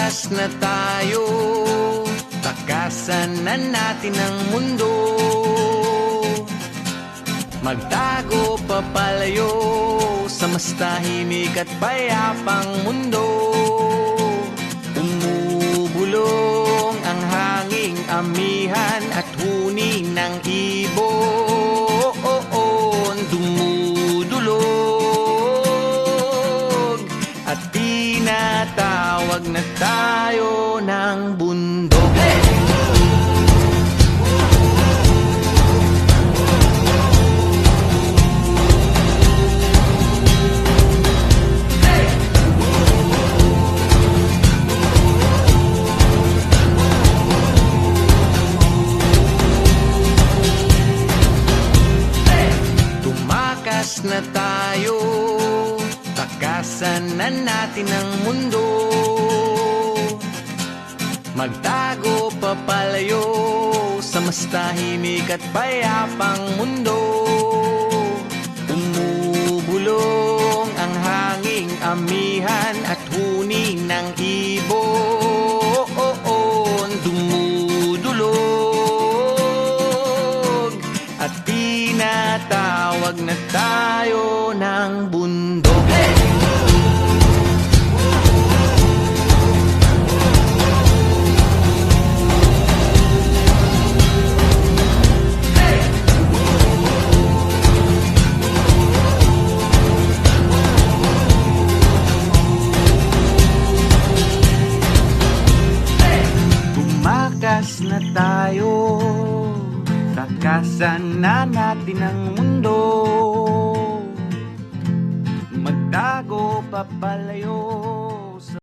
Tumakas na tayo, takasan na natin ang mundo. Magtago papalayo sa mas tahimik at payapang mundo. Umubulong ang hanging amihan at huni ng ibon. Dumudulog at tinatawag na tayo ng bundok. Tumakas na tayo, takasan na natin ang mundo. Magtago papalayo sa mas tahimik at payapang mundo. Umubulong ang hanging amihan at huni ng ibon. Dumudulog at tinatawag na tayo ng bundok. Tumakas na tayo, takasan na natin ang mundo. Magtago papalayo